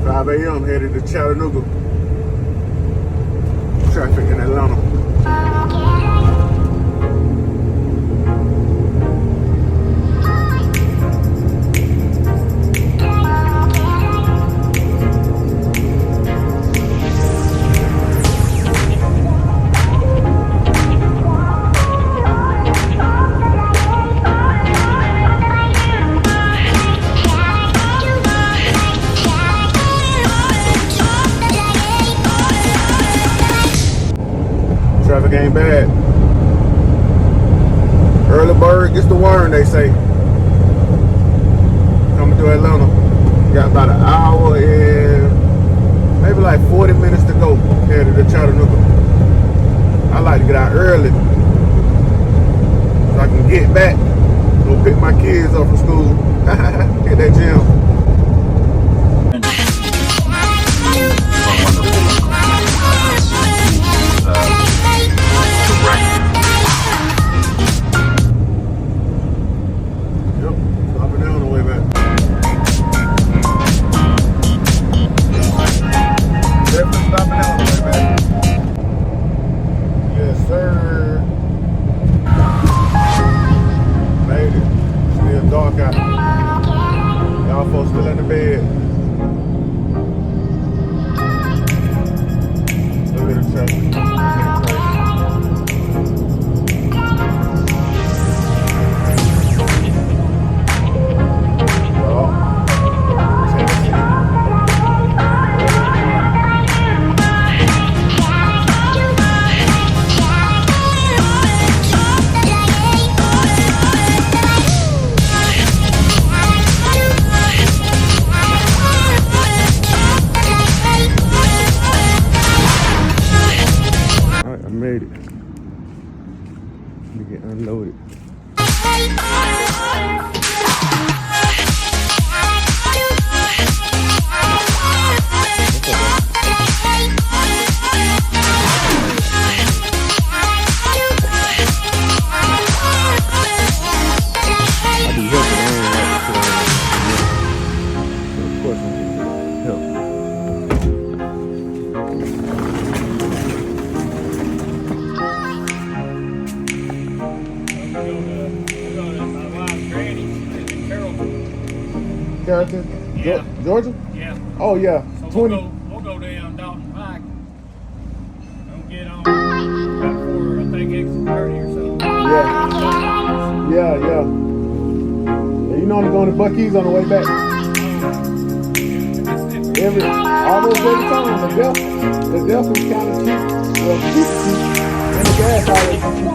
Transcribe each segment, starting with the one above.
5 a.m. headed to Chattanooga. Traffic in Atlanta. Traffic ain't bad. Early bird gets the worm, they say. Coming to Atlanta. Got about an hour and maybe like 40 minutes to go headed to Chattanooga. I like to get out early so I can get back, go pick my kids up from school, hit that gym. Dark out. Y'all folks still in the bed. Look at the traffic. Made it. Let me get unloaded. I be helping. I ain't like to of course I need help. Carrollton? Yeah. Georgia? Yeah. Oh yeah. So we'll go down Dalton Pike. We'll get on about for I think exit 30 or something. Yeah. You know I'm going to Buc-ee's on the way back. Almost every time the death is kind of cheap. Well, cheap, and the gas always cheap.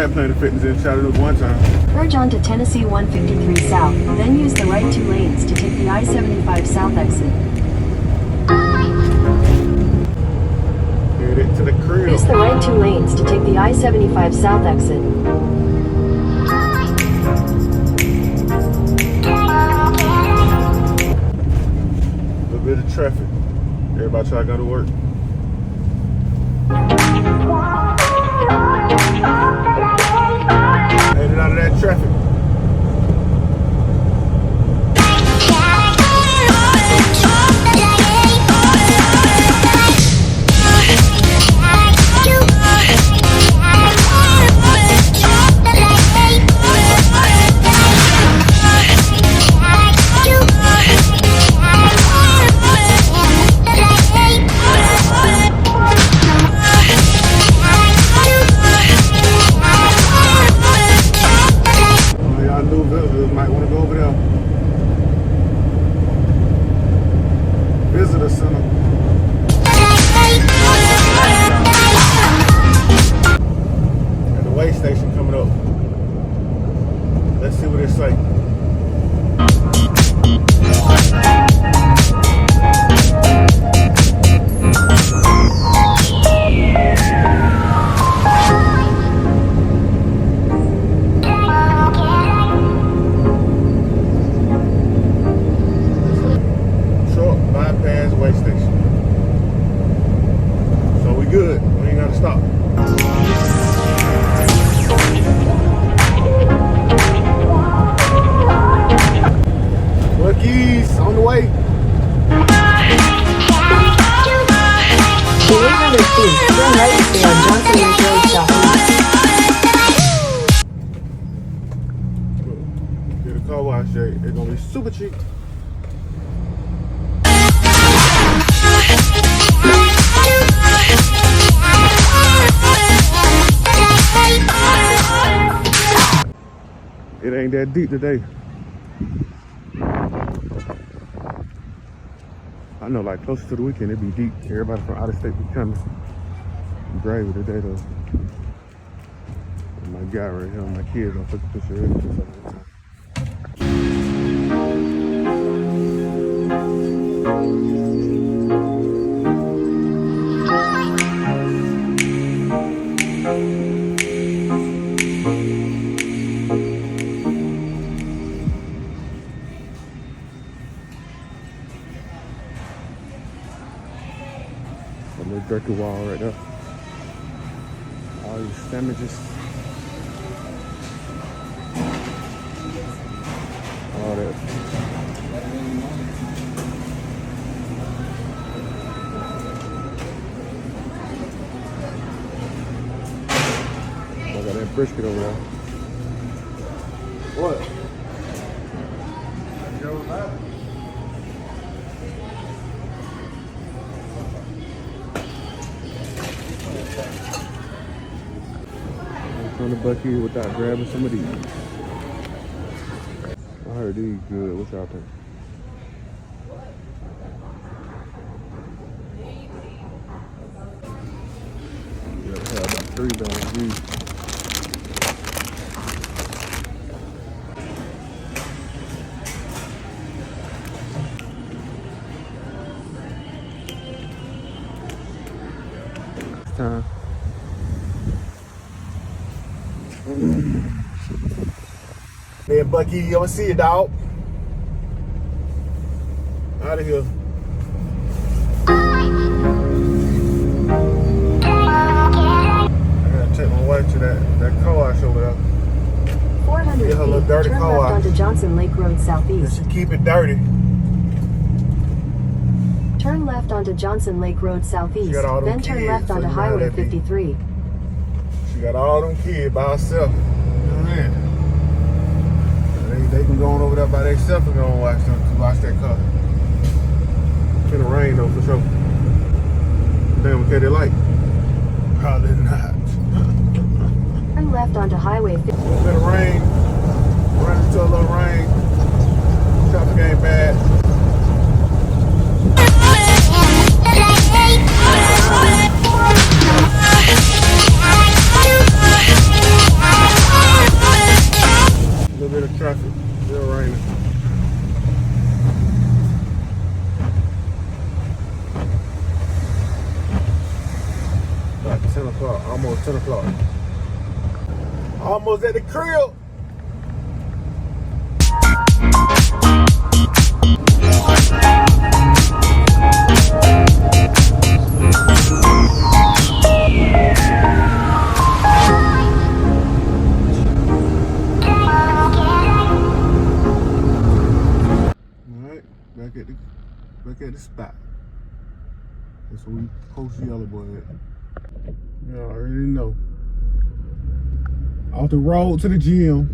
had Planet Fitness in Chattanooga one time. Merge onto Tennessee 153 South, then use the right 2 lanes to take the I-75 South exit. Headed to the crib. Use the right 2 lanes to take the I-75 South exit. A little bit of traffic. Everybody try to go to work. Headed out of that traffic. Might want to go over there. Visitor center. Got the way station coming up. Let's see what it say. Way station. So we good. We ain't gotta stop. Buc-ee's on the way. The 800 feet, turn right to stay on Johnson Lake Road Southeast. Get a car wash, Jay. It's gonna be super cheap. It ain't that deep today. I know, like closer to the weekend, it'd be deep. Everybody from out of state be coming. Gravy today though. And my guy right here, my kids, I'll take a picture of everything. A little dirty wall right there. All these sandwiches. All that. I got that brisket over there. What? On the Buc-ee without grabbing some of these. I heard these good. What y'all think? You gotta have about 3 down these. It's time. Hey, Buc-ee, I'ma see you, dog. Out of here. I gotta take my wife to that car wash over there. 400 Get her little feet, dirty turn car left wash. onto Johnson Lake Road Southeast. She keep it dirty. Turn left onto Johnson Lake Road Southeast, got all them then turn kids, left so onto you know how Highway that be. 53. She got all them kids by herself. You know what I mean? They can go on over there by themselves and go and watch that car. It's gonna rain though for sure. Damn, okay, they like. Probably not. Turn left onto Highway 50. A little bit of rain. Run into a little rain. Traffic ain't bad. Almost 10 o'clock. Almost at the crib. Alright, back at the spot. That's where we post the yellow boy at. You already know. Off the road to the gym.